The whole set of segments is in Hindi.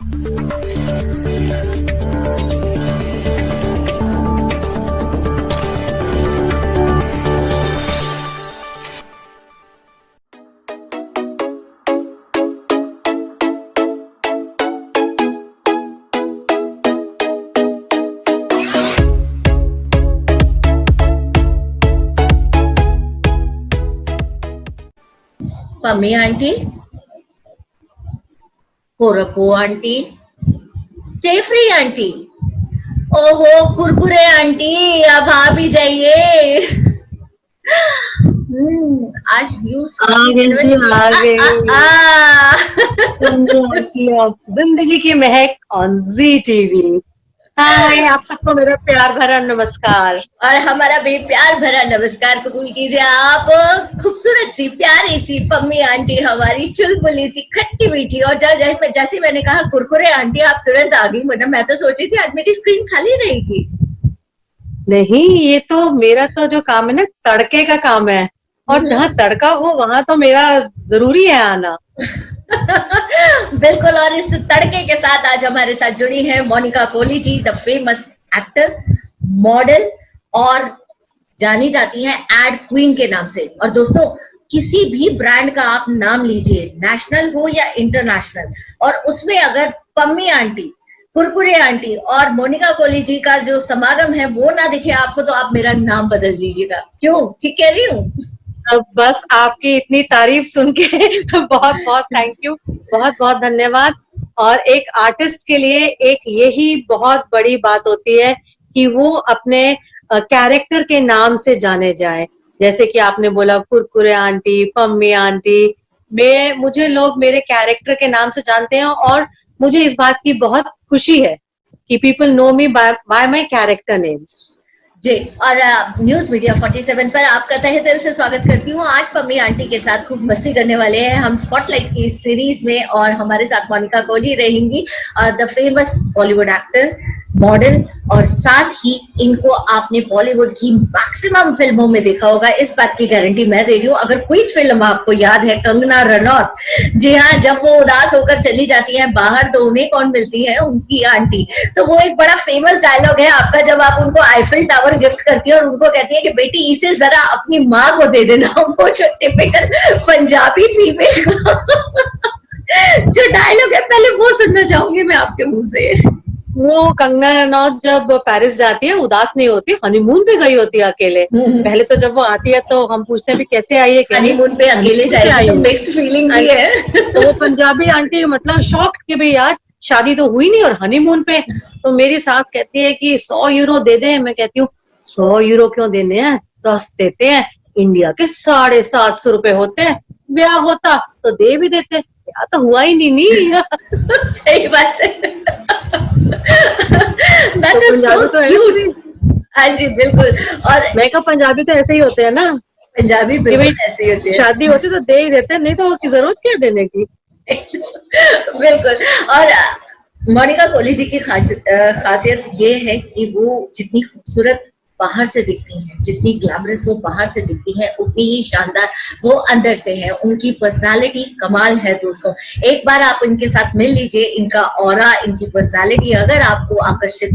पम्मी आंटी, कोरपो आंटी, स्टे फ्री आंटी, ओहो कुरकुरे आंटी, अब आ भी जाइए। आज न्यूज जिंदगी की महक ऑन जी टीवी। हाय, आप सबको मेरा प्यार भरा नमस्कार। और हमारा भी प्यार भरा नमस्कार कबूल कीजिए आप खूबसूरत सी प्यारी सी पम्मी आंटी, हमारी चुलबुली सी खट्टी मीठी। और जैसे मैंने कहा कुरकुरे आंटी, आप तुरंत आ गई। मतलब मैं तो सोची थी आज मेरी स्क्रीन खाली रहेगी। नहीं, ये तो मेरा तो जो काम है ना, तड़के का काम है, और जहाँ तड़का हो वहां तो मेरा जरूरी है आना। बिल्कुल। और इस तड़के के साथ आज हमारे साथ जुड़ी है Monika Kohli ji, the famous actor, model और जानी जाती हैं एड क्वीन के नाम से। और दोस्तों, किसी भी ब्रांड का आप नाम लीजिए, नेशनल हो या इंटरनेशनल, और उसमें अगर पम्मी आंटी, कुरकुरे आंटी और मोनिका कोहली जी का जो समागम है वो ना दिखे आपको, तो आप मेरा नाम बदल दीजिएगा। क्यों, ठीक कह रही हूँ? बस आपकी इतनी तारीफ सुन के बहुत बहुत थैंक यू, बहुत बहुत धन्यवाद। और एक आर्टिस्ट के लिए एक यही बहुत बड़ी बात होती है कि वो अपने कैरेक्टर के नाम से जाने जाए। जैसे कि आपने बोला कुरकुरे आंटी, पम्मी आंटी, मुझे लोग मेरे कैरेक्टर के नाम से जानते हैं, और मुझे इस बात की बहुत खुशी है कि people know me by my character names. जी। और न्यूज मीडिया 47 पर आपका तहे दिल से स्वागत करती हूँ। आज पम्मी आंटी के साथ खूब मस्ती करने वाले हैं हम स्पॉटलाइट की सीरीज में, और हमारे साथ मोनिका कोहली रहेंगी, the famous Bollywood actor, model, और साथ ही इनको आपने बॉलीवुड की मैक्सिमम फिल्मों में देखा होगा, इस बात की गारंटी मैं दे रही हूँ। अगर कोई फिल्म आपको याद है, कंगना रनौत, जी हाँ, जब वो उदास होकर चली जाती है बाहर तो उन्हें कौन मिलती है, उनकी आंटी। तो वो एक बड़ा फेमस डायलॉग है आपका, जब आप उनको आईफिल टावर गिफ्ट करती है और उनको कहती है कि बेटी इसे जरा अपनी माँ को दे देना, वो जो टिपिकल पंजाबी फीमेल जो डायलॉग है, पहले वो सुनना चाहूंगी मैं आपके मुंह से। वो कंगना रनौत जब पेरिस जाती है, उदास नहीं होती, हनीमून पे गई होती है अकेले। पहले तो जब वो आती है तो हम पूछते हैं भी कैसे आई है, हनीमून पे अकेले जाएगी तो मिक्स्ड फीलिंग्स ही है। तो वो पंजाबी आंटी मतलब शॉक्ड कि भाई यार शादी तो हुई नहीं और हनीमून पे। तो मेरी सास कहती है कि 100 यूरो दे दे। मैं कहती हूँ 100 यूरो क्यों देने हैं, 10 देते हैं, इंडिया के 750 रुपए होते हैं, ब्याह होता तो दे भी देते, ब्याह तो हुआ ही नहीं। सही बात है। That तो is so cute. हाँ जी, बिल्कुल। और मैं कहा पंजाबी तो ऐसे ही होते हैं ना, पंजाबी बिल्कुल ऐसे ही होते हैं। शादी होती तो दे ही देते, नहीं तो उसकी जरूरत क्या देने की। बिल्कुल। और मोनिका कोहली जी की खासियत ये है कि वो जितनी खूबसूरत बाहर से दिखती हैं, जितनी ग्लैमरस वो बाहर से दिखती है, उतनी ही शानदार वो अंदर से है। उनकी पर्सनालिटी कमाल है दोस्तों। एक बार आप इनके साथ मिल लीजिए, इनका ऑरा, इनकी पर्सनालिटी अगर आपको आकर्षित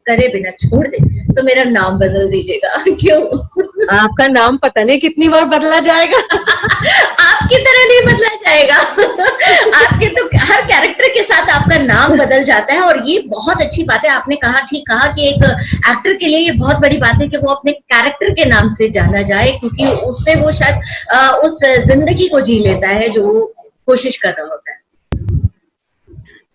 करे बिना छोड़ दे तो मेरा नाम बदल दीजिएगा। क्यों? आपका नाम पता नहीं कितनी बार बदला जाएगा। आपकी तरह नहीं बदला जाएगा। आपके तो हर कैरेक्टर के साथ आपका नाम बदल जाता है, और ये बहुत अच्छी बात है। आपने कहा, ठीक कहा, कि एक एक्टर के लिए ये बहुत बड़ी बात है कि वो अपने कैरेक्टर के नाम से जाना जाए, क्योंकि उससे वो शायद उस जिंदगी को जी लेता है जो वो कोशिश कर रहा होता है।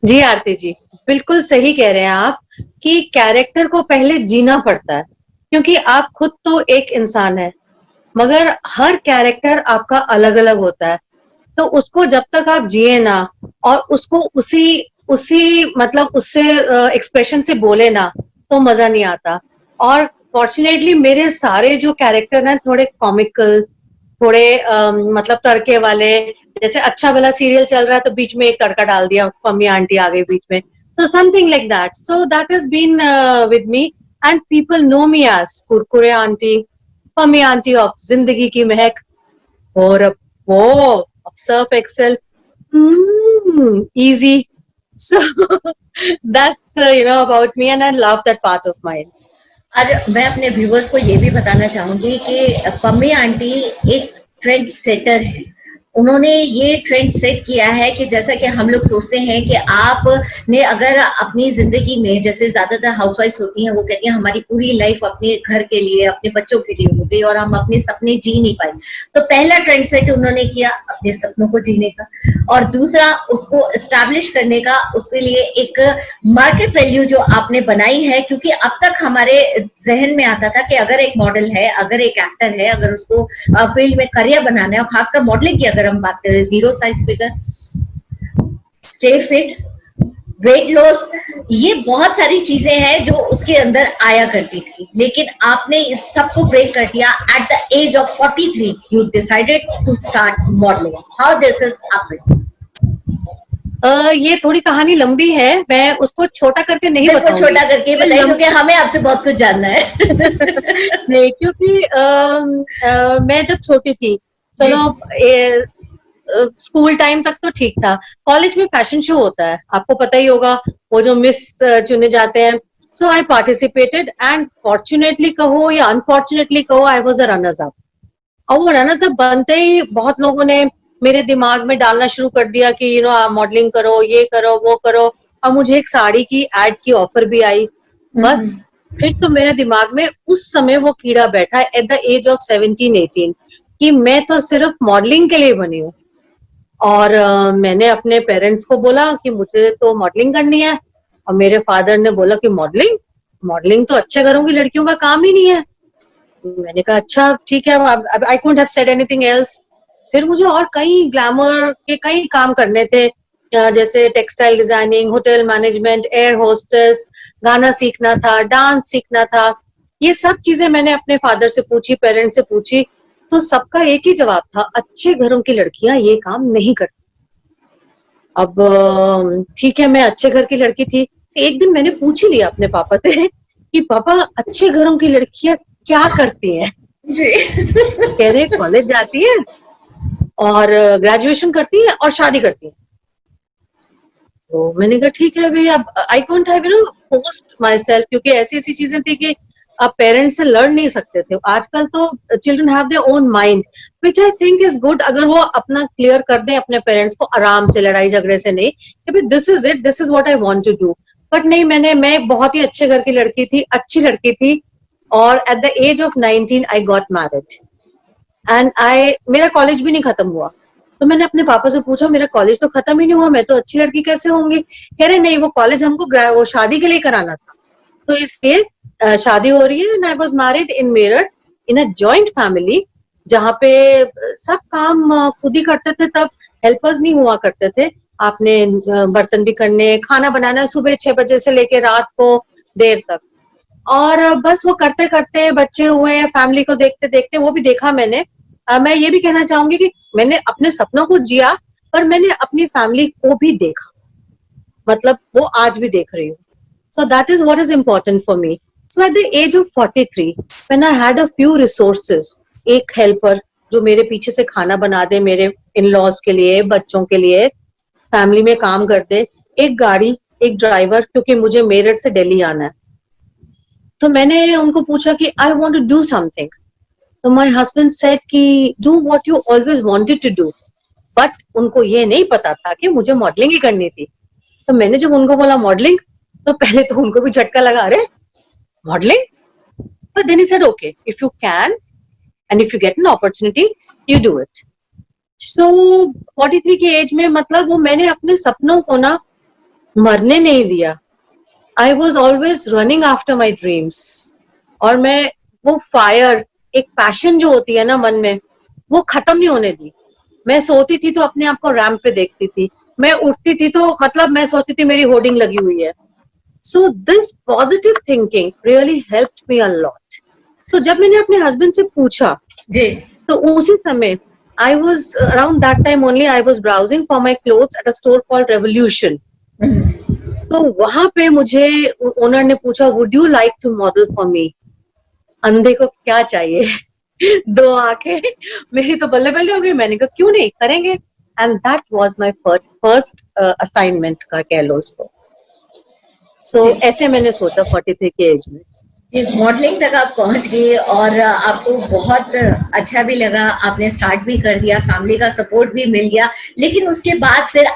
जी आरती जी, बिल्कुल सही कह रहे हैं आप कि कैरेक्टर को पहले जीना पड़ता है, क्योंकि आप खुद तो एक इंसान है, मगर हर कैरेक्टर आपका अलग अलग होता है। तो उसको जब तक आप जिए ना, और उसको उसी मतलब उससे एक्सप्रेशन से बोले ना, तो मजा नहीं आता। और फॉर्चुनेटली मेरे सारे जो कैरेक्टर हैं थोड़े कॉमिकल, थोड़े मतलब तड़के वाले। जैसे अच्छा भला सीरियल चल रहा है तो बीच में एक तड़का डाल दिया, पम्मी आंटी आ गई बीच में, तो something like that. So that has been with me, and people know me as Kurkure aunty, Pammi aunty of Zindagi Ki Mahek, और वो Surf Excel, easy, So that's about me, and I love that part of mine. और मैं अपने व्यूवर्स को ये भी बताना चाहूंगी कि पम्मी आंटी एक ट्रेंड सेटर है। उन्होंने ये ट्रेंड सेट किया है कि जैसा कि हम लोग सोचते हैं कि आपने अगर अपनी जिंदगी में, जैसे ज्यादातर हाउसवाइफ्स होती हैं वो कहती हैं हमारी पूरी लाइफ अपने घर के लिए, अपने बच्चों के लिए हो गई और हम अपने सपने जी नहीं पाए, तो पहला ट्रेंड सेट उन्होंने किया अपने सपनों को जीने का, और दूसरा उसको एस्टैब्लिश करने का, उसके लिए एक मार्केट वैल्यू जो आपने बनाई है। क्योंकि अब तक हमारे जहन में आता था कि अगर एक मॉडल है, अगर एक एक्टर है, अगर उसको फील्ड में करियर बनाना है, और खासकर मॉडलिंग की अगर हम बात करें, 0 size figure, stay fit, weight loss, ये बहुत सारी चीजें हैं जो उसके अंदर आया करती थी। लेकिन आपने इस सबको ब्रेक कर दिया। At the age of 43 you decided to start modelling. How this is happened? ये थोड़ी कहानी लंबी है, मैं उसको छोटा करके नहीं बताऊंगी। छोटा करके बताइए, क्योंकि हमें आपसे बहुत कुछ जानना है। नहीं, क्योंकि मैं जब छोटी थी, चलो स्कूल टाइम तक तो ठीक था। कॉलेज में फैशन शो होता है, आपको पता ही होगा, वो जो मिस चुने जाते हैं। सो आई पार्टिसिपेटेड, एंड फॉर्चुनेटली कहो या अनफॉर्चुनेटली कहो, I was a runners up. और वो रनर्स अप बनते ही बहुत लोगों ने मेरे दिमाग में डालना शुरू कर दिया कि आप मॉडलिंग करो, ये करो, वो करो। और मुझे एक साड़ी की एड की ऑफर भी आई। बस फिर तो मेरे दिमाग में उस समय वो कीड़ा बैठा एट द एज ऑफ 17-18 कि मैं तो सिर्फ मॉडलिंग के लिए बनी हूँ। और मैंने अपने पेरेंट्स को बोला कि मुझे तो मॉडलिंग करनी है। और मेरे फादर ने बोला कि मॉडलिंग मॉडलिंग तो अच्छे घरों की लड़कियों का काम ही नहीं है। मैंने कहा अच्छा ठीक है, I couldn't have said anything else. फिर मुझे और कई ग्लैमर के कई काम करने थे, जैसे textile designing, hotel management, air hostess, गाना सीखना था, डांस सीखना था। ये सब चीजें मैंने अपने फादर से पूछी, पेरेंट्स से पूछी, तो सबका एक ही जवाब था, अच्छे घरों की लड़कियां ये काम नहीं करती। अब ठीक है, मैं अच्छे घर की लड़की थी। एक दिन मैंने पूछ ही लिया अपने पापा से कि पापा, अच्छे घरों की लड़कियां क्या करती हैं? जी। कह रहे कॉलेज जाती है और ग्रेजुएशन करती है और शादी करती है। तो मैंने कहा ठीक है भाई, अब I can't have post my self, क्योंकि ऐसी ऐसी चीजें थी कि आप पेरेंट्स से लड़ नहीं सकते थे। आजकल तो children have their own mind, which I think is good, अगर वो अपना क्लियर कर दें अपने पेरेंट्स को, आराम से, लड़ाई झगड़े से नहीं, कि भाई this is it, this is what I want to do. But नहीं, मैं बहुत ही अच्छे घर की लड़की थी, अच्छी लड़की थी। और at the age of 19 I got married, and मेरा कॉलेज भी नहीं खत्म हुआ। तो मैंने अपने पापा से पूछा, मेरा कॉलेज तो खत्म ही नहीं हुआ, मैं तो अच्छी लड़की कैसे होंगी? कह रहे नहीं, वो कॉलेज हमको वो शादी के लिए कराना था, तो इसलिए शादी हो रही है। And I was married in Meerut in a joint family, जहाँ पे सब काम खुद ही करते थे। तब हेल्पर्स नहीं हुआ करते थे, आपने बर्तन भी करने, खाना बनाना सुबह 6 बजे से लेके रात को देर तक। और बस वो करते करते बच्चे हुए, फैमिली को देखते देखते, वो भी देखा मैंने। मैं ये भी कहना चाहूंगी कि मैंने अपने सपनों को जिया, पर मैंने अपनी फैमिली को भी देखा, मतलब वो आज भी देख रही हूँ। So that is what is important for me. So at the age of 43, when I had a few resources, एक helper जो मेरे पीछे से खाना बना दे, मेरे in-laws के लिए, बच्चों के लिए, फैमिली में काम कर दे, एक गाड़ी, एक ड्राइवर, क्योंकि मुझे मेरठ से दिल्ली आना है। तो मैंने उनको पूछा कि I want to do something. तो my husband said कि do what you always wanted to do. But उनको ये नहीं पता था कि मुझे मॉडलिंग ही करनी थी। तो मैंने जब उनको बोला मॉडलिंग, तो पहले तो उनको भी झटका लगा, अरे modelling? But then he said, okay, if you can and if you get an opportunity, you do it. So 43 की एज में, मतलब वो मैंने अपने सपनों को ना मरने नहीं दिया। I was always running after my dreams. और मैं वो फायर, एक पैशन जो होती है ना मन में, वो खत्म नहीं होने दी। मैं सोती थी तो अपने आप को रैंप पे देखती थी, मैं उठती थी तो मतलब मैं सोचती थी मेरी होर्डिंग लगी हुई है। So this positive thinking really helped me a lot. So जब मैंने अपने हस्बैंड से पूछा जी, तो उसी समय I was around that time only I was browsing for my clothes at a store called Revolution. तो वहां पे मुझे ओनर ने पूछा, would you like to model for me? अंधे को क्या चाहिए? 2 आंखें मेरी तो बल्ले बल्ले हो गई। मैंने कहा क्यों नहीं, करेंगे। and that was my first assignment का कह लो उसको. So ऐसे मैंने सोचा 43 के एज में. मॉडलिंग तक आप पहुंच गए और आपको बहुत अच्छा भी लगा, आपने स्टार्ट भी कर दिया, फैमिली का सपोर्ट भी मिल गया, लेकिन उसके बाद फिर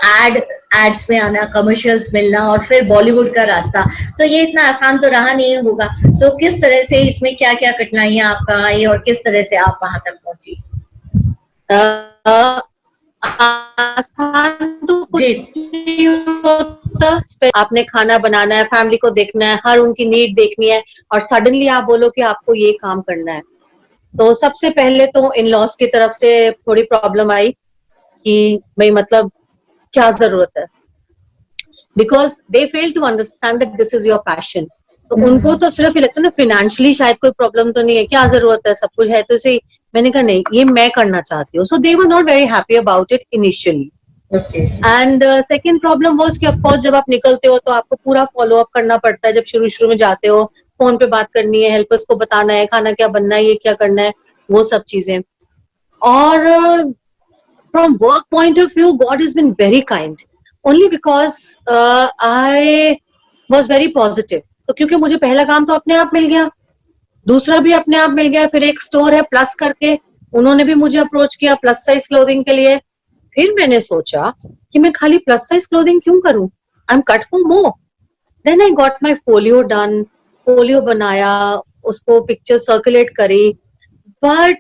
एड्स में आना, कमर्शियल्स मिलना और फिर बॉलीवुड का रास्ता, तो ये इतना आसान तो रहा नहीं होगा. तो किस तरह से इसमें क्या क्या कठिनाइयां आपका आई और किस तरह से आप वहां तक पहुंची? आसान तो कुछ नहीं होता. आपने खाना बनाना है, फैमिली को देखना है, हर उनकी नीड देखनी है, और सडनली आप बोलो कि आपको ये काम करना है. तो सबसे पहले तो इन लॉज की तरफ से थोड़ी प्रॉब्लम आई कि भाई मतलब क्या जरूरत है, because they fail to understand that this is your passion. तो उनको तो सिर्फ ये लगता है ना फाइनेंशियली शायद कोई प्रॉब्लम तो नहीं है, क्या जरूरत है, सब कुछ है तो सही. मैंने कहा नहीं, ये मैं करना चाहती हूँ. So they were not very happy about it initially. And second problem was कि ऑफकोर्स जब आप निकलते हो तो आपको पूरा फॉलो अप करना पड़ता है. जब शुरू में जाते हो, फोन पे बात करनी है, हेल्पर्स को बताना है खाना क्या बनना है, ये क्या करना है, वो सब चीजें. और from work point of view God is been very kind, only because I was very positive. तो क्योंकि मुझे पहला काम तो अपने आप मिल गया, दूसरा भी अपने आप मिल गया, फिर एक स्टोर है प्लस करके, उन्होंने भी मुझे अप्रोच किया प्लस साइज क्लोथिंग के लिए. फिर मैंने सोचा कि मैं खाली प्लस साइज क्लोथिंग क्यों करूं, I am cut for more. Then I got my folio done, folio बनाया, उसको पिक्चर सर्कुलेट करी, बट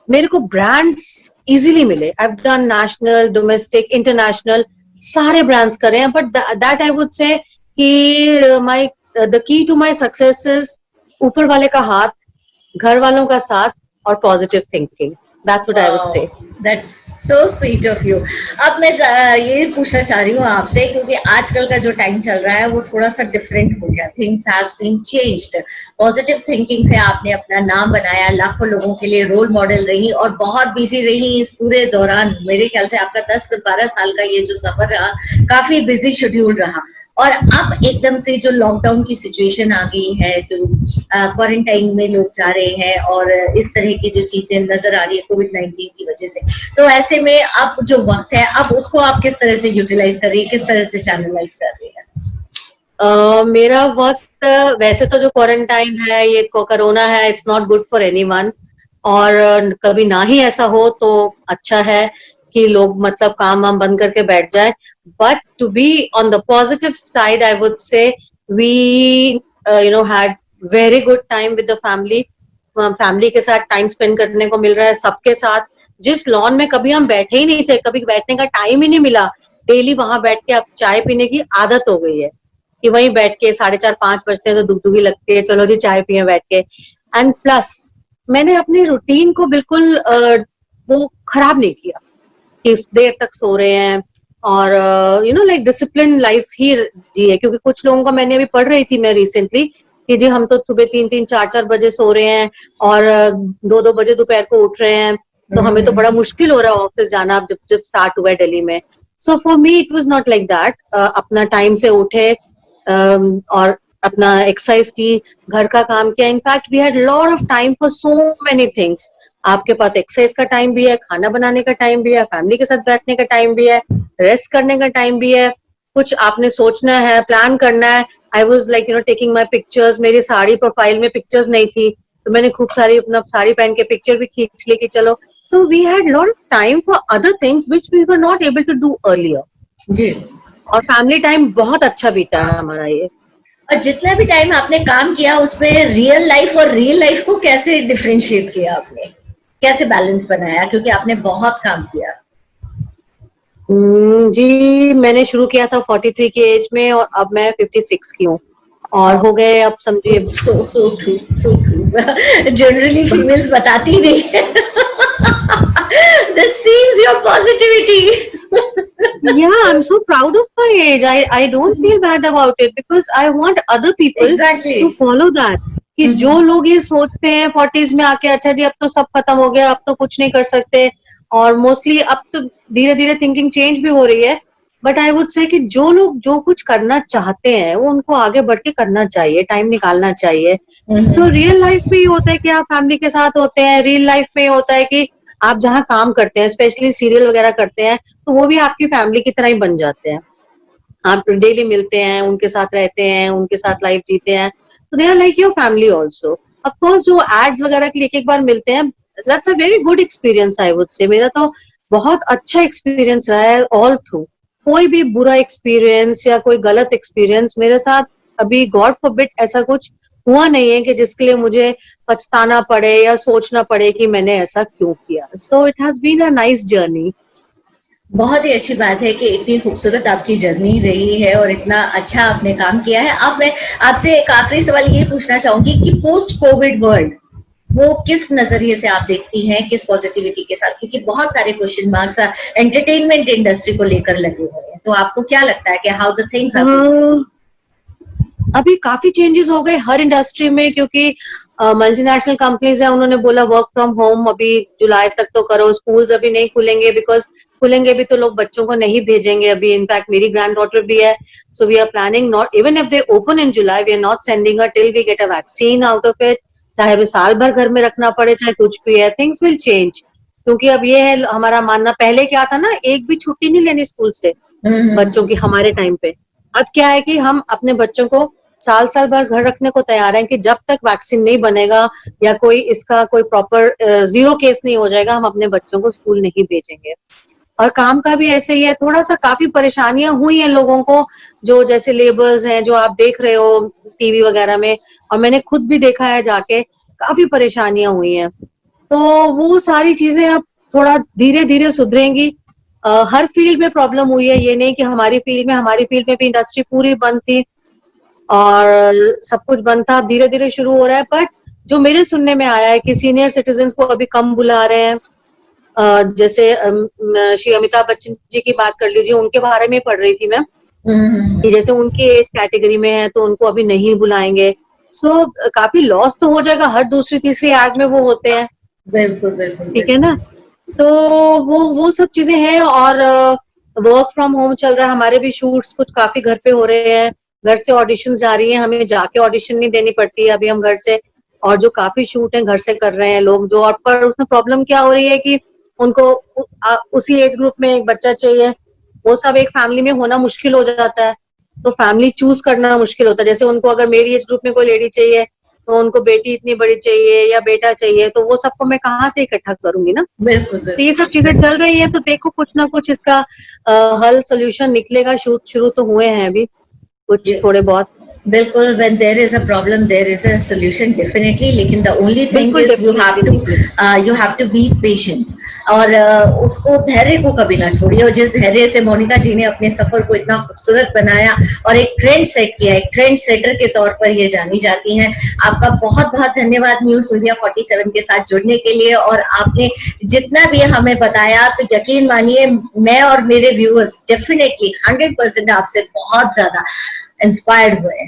मेरे को ब्रांड्स इजीली मिले. I have done national, domestic, international, सारे ब्रांड्स करे हैं. But that I would say कि my the key to my success is ऊपर वाले का हाथ, घर वालों का साथ और positive thinking. That's what I would say. That's so sweet of you. अब मैं ये पूछना चाह रही हूँ आपसे, क्योंकि आजकल का जो टाइम चल रहा है वो थोड़ा सा डिफरेंट हो गया. Things has been changed. Positive thinking से आपने अपना नाम बनाया, लाखों लोगों के लिए रोल मॉडल रही और बहुत बिजी रही इस पूरे दौरान. मेरे ख्याल से आपका 10-12 साल का ये जो सफर रहा काफी बिजी शेड्यूल रहा. और अब एकदम से जो लॉकडाउन की सिचुएशन आ गई है, जो क्वारंटाइन में लोग जा रहे हैं और इस तरह की जो चीजें नजर आ रही है कोविड-19 की वजह से, तो ऐसे में अब जो वक्त है, अब उसको आप किस तरह से यूटिलाइज कर रही है, किस तरह से चैनलाइज कर रही है? मेरा वक्त वैसे तो जो क्वारंटाइन है, ये कोरोना है, it's not good for anyone. और कभी ना ही ऐसा हो तो अच्छा है कि लोग मतलब काम वाम बंद करके बैठ जाए. But to be on the positive side, I would say we, had very good time with the family. Family के साथ टाइम स्पेंड करने को मिल रहा है सबके साथ. जिस लॉन में कभी हम बैठे ही नहीं थे, कभी बैठने का टाइम ही नहीं मिला, डेली वहां बैठ के अब चाय पीने की आदत हो गई है कि वहीं बैठ के 4:30-5 बजते हैं तो दुगदुगी लगती है, चलो जी चाय पिए बैठ के. एंड प्लस मैंने अपने रूटीन को बिल्कुल वो खराब नहीं किया कि देर तक सो रहे हैं और लाइक डिसिप्लिन लाइफ ही जी है. क्योंकि कुछ लोगों का, मैंने अभी पढ़ रही थी मैं रिसेंटली कि जी हम तो सुबह 3-3, 4-4 बजे सो रहे हैं और 2-2 बजे दोपहर को उठ रहे हैं, तो हमें तो बड़ा मुश्किल हो रहा है ऑफिस जाना अब जब स्टार्ट हुआ है दिल्ली में. So for me it was not like that. अपना टाइम से उठे और अपना एक्सरसाइज की, घर का काम किया. In fact we had lot of time for so many things. आपके पास एक्सरसाइज का टाइम भी है, खाना बनाने का टाइम भी है, फैमिली के साथ बैठने का टाइम भी है, रेस्ट करने का टाइम भी है, कुछ आपने सोचना है, प्लान करना है. I was like taking my pictures. मेरी साड़ी प्रोफाइल में पिक्चर्स नहीं थी, तो मैंने खूब सारी अपना साड़ी पहन के पिक्चर भी खींच ली कि चलो. So we had lot of time for other things which we were not able to do earlier. जी. और फैमिली टाइम बहुत अच्छा बीता है हमारा ये. और जितना भी टाइम आपने काम किया उसमें रियल लाइफ और रियल लाइफ को कैसे डिफरेंशिएट किया आपने, कैसे बैलेंस बनाया, क्योंकि आपने बहुत काम किया? जी, मैंने शुरू किया था 43 की एज में और अब मैं 56 की हूँ और हो गए अब समझिए. So true. जनरली फीमेल्स बताती नहीं है. This seems your positivity. Yeah, I'm so proud of my age. I don't feel bad about it because I want other people to follow that. कि जो लोग ये सोचते हैं 40s में आके, अच्छा जी अब तो सब खत्म हो गया, अब तो कुछ नहीं कर सकते, और मोस्टली अब तो धीरे धीरे थिंकिंग चेंज भी हो रही है. बट आई वुड से कि जो लोग जो कुछ करना चाहते हैं वो उनको आगे बढ़ के करना चाहिए, टाइम निकालना चाहिए. सो रियल लाइफ में ही होता है कि आप फैमिली के साथ होते हैं, रियल लाइफ में होता है कि आप जहाँ काम करते हैं, स्पेशली सीरियल वगैरह करते हैं, तो वो भी आपकी फैमिली की तरह ही बन जाते हैं। आप डेली मिलते हैं, उनके साथ रहते हैं, उनके साथ लाइफ जीते हैं, तो they are like your family also. Of course जो एड्स वगैरह के लिए एक बार मिलते हैं, that's a very good experience I would say. मेरा तो बहुत अच्छा एक्सपीरियंस रहा है ऑल थ्रू। कोई भी बुरा एक्सपीरियंस या कोई गलत एक्सपीरियंस मेरे साथ अभी गॉड फॉरबिड ऐसा कुछ हुआ नहीं है कि जिसके लिए मुझे पछताना पड़े या सोचना पड़े कि मैंने ऐसा क्यों किया। So it has been a nice journey. बहुत ही अच्छी बात है कि इतनी खूबसूरत आपकी जर्नी रही है और इतना अच्छा आपने काम किया है। अब मैं आपसे एक आखिरी सवाल ये पूछना चाहूंगी कि पोस्ट कोविड वर्ल्ड वो किस नजरिए से आप देखती हैं, किस पॉजिटिविटी के साथ, क्योंकि बहुत सारे क्वेश्चन मार्क्स एंटरटेनमेंट इंडस्ट्री को लेकर लगे हुए हैं, तो आपको क्या लगता है कि हाउ द थिंग्स आर? अभी काफी चेंजेस हो गए हर इंडस्ट्री में, क्योंकि मल्टीनेशनल कंपनीज है, उन्होंने बोला वर्क फ्रॉम होम अभी जुलाई तक तो करो। स्कूल्स अभी नहीं खुलेंगे, बिकॉज खुलेंगे भी तो लोग बच्चों को नहीं भेजेंगे अभी। इनफैक्ट मेरी ग्रैंड डॉटर भी है, so we are planning not even if they open in July, we are not sending her till we get a vaccine out of it. चाहे अभी साल भर घर में रखना पड़े, चाहे कुछ भी है, थिंग्स विल चेंज। क्योंकि अब ये है हमारा मानना, पहले क्या था ना, एक भी छुट्टी नहीं लेनी स्कूल से बच्चों की हमारे टाइम पे। अब क्या है कि हम अपने बच्चों को साल साल भर घर रखने को तैयार हैं कि जब तक वैक्सीन नहीं बनेगा या कोई इसका कोई प्रॉपर जीरो केस नहीं हो जाएगा, हम अपने बच्चों को स्कूल नहीं भेजेंगे। और काम का भी ऐसे ही है, थोड़ा सा काफी परेशानियां हुई हैं लोगों को, जो जैसे लेबर्स हैं जो आप देख रहे हो टीवी वगैरह में, और मैंने खुद भी देखा है जाके, काफी परेशानियां हुई हैं। तो वो सारी चीजें अब थोड़ा धीरे धीरे सुधरेंगी। हर फील्ड में प्रॉब्लम हुई है, ये नहीं कि हमारी फील्ड में भी इंडस्ट्री पूरी बंद थी और सब कुछ बंद था, धीरे धीरे शुरू हो रहा है। बट जो मेरे सुनने में आया है कि सीनियर सिटीजन को अभी कम बुला रहे हैं, जैसे श्री अमिताभ बच्चन जी की बात कर लीजिए, उनके बारे में पढ़ रही थी मैं कि जैसे उनकी एज कैटेगरी में है तो उनको अभी नहीं बुलाएंगे। सो काफी लॉस तो हो जाएगा, हर दूसरी तीसरी एड में वो होते हैं। बिल्कुल बिल्कुल, ठीक है ना, तो वो सब चीजें हैं। और वर्क फ्रॉम होम चल रहा है, हमारे भी शूट्स कुछ काफी घर पे हो रहे हैं, घर से ऑडिशन जा रही है, हमें जाके ऑडिशन नहीं देनी पड़ती है अभी, हम घर से, और जो काफी शूट है घर से कर रहे हैं लोग जो। और पर उसमें प्रॉब्लम क्या हो रही है कि उनको उसी एज ग्रुप में एक बच्चा चाहिए, वो सब एक फैमिली में होना मुश्किल हो जाता है, तो फैमिली चूज करना मुश्किल होता है। जैसे उनको अगर मेरी एज ग्रुप में कोई लेडी चाहिए तो उनको बेटी इतनी बड़ी चाहिए या बेटा चाहिए, तो वो सबको मैं कहाँ से इकट्ठा करूंगी ना। बिल्कुल तो ये सब चीजें चल रही है, तो देखो कुछ ना कुछ इसका हल सोल्यूशन निकलेगा। शुरू तो हुए हैं अभी कुछ थोड़े बहुत। बिल्कुल, when there is a problem there is a solution definitely, लेकिन the only thing is you have to be patient और उसको धैर्य को कभी ना छोड़िए। और जिस धैर्य से मोनिका जी ने अपने सफर को इतना खूबसूरत बनाया और एक ट्रेंड सेट किया, एक ट्रेंड सेटर के तौर पर ये जानी जाती हैं। आपका बहुत बहुत धन्यवाद न्यूज मीडिया 47 के साथ जुड़ने के लिए, और आपने जितना भी हमें बताया तो यकीन मानिए मैं और मेरे व्यूअर्स डेफिनेटली 100% आपसे बहुत ज्यादा इंस्पायर्ड हुए।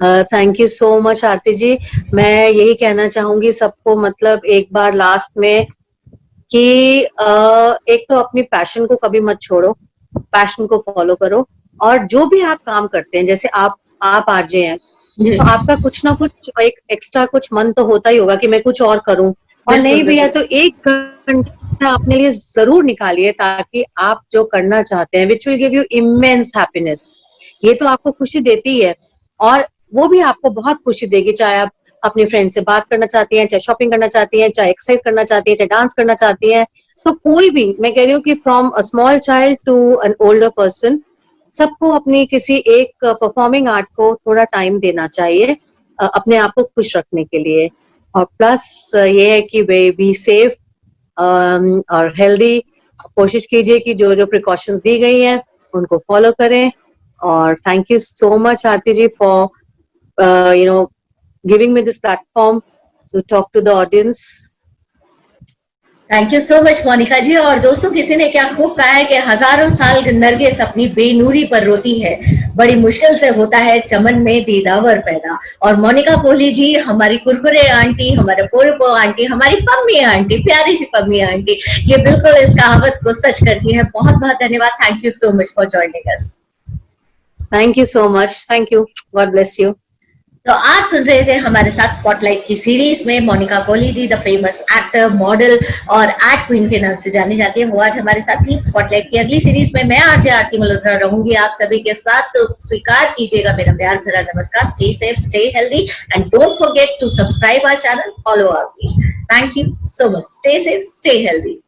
Thank you so much Aarti जी। मैं यही कहना चाहूंगी सबको, मतलब एक बार लास्ट में कि एक तो अपनी पैशन को कभी मत छोड़ो, पैशन को फॉलो करो। और जो भी आप काम करते हैं, जैसे आप आरजे हैं, तो आपका कुछ ना कुछ एक एक्स्ट्रा कुछ मन तो होता ही होगा कि मैं कुछ और करूं, और नहीं भी है तो 1 घंटा अपने लिए जरूर निकालिए, ताकि आप जो करना चाहते हैं which will give you immense happiness, ये तो आपको खुशी देती है और वो भी आपको बहुत खुशी देगी। चाहे आप अपने फ्रेंड से बात करना चाहती हैं, चाहे शॉपिंग करना चाहती हैं, चाहे एक्सरसाइज करना चाहती हैं, चाहे डांस करना चाहती हैं, तो कोई भी, मैं कह रही हूँ कि from a small child to an older person, सबको अपनी किसी एक परफॉर्मिंग आर्ट को थोड़ा टाइम देना चाहिए अपने आप को खुश रखने के लिए। और प्लस ये है कि वे बी सेफ और हेल्दी। कोशिश कीजिए कि जो जो प्रिकॉशंस दी गई हैं उनको फॉलो करें। और thank you so much Aarti ji for giving me this platform to talk to the audience. Thank you so much Monika ji. और दोस्तों, किसी ने क्या खूब कहा है कि हजारों साल नरगिस अपनी बेनूरी पर रोती है, बड़ी मुश्किल से होता है चमन में दीदावर पैदा। और मोनिका कोहली जी हमारी कुरकुरे आंटी, हमारे पोरपो आंटी, हमारी पम्मी आंटी, प्यारी सी पम्मी आंटी, ये बिल्कुल इस कहावत को सच करती है। बहुत बहुत धन्यवाद। Thank you so much for joining us. Thank you so much. Thank you. God bless you. तो आप सुन रहे थे हमारे साथ स्पॉटलाइट की सीरीज में Monika Kohli ji, the famous actor, model और एड क्वीन के नाम से जानी जाती है। वो आज हमारे साथ थी। स्पॉटलाइट की अगली सीरीज में मैं आरजे आरती मल्होत्रा रहूंगी आप सभी के साथ। तो स्वीकार कीजिएगा मेरा प्यार भरा नमस्कार। Stay safe, stay healthy and don't forget to subscribe our channel, follow our page. Thank you so much. Stay safe, stay healthy.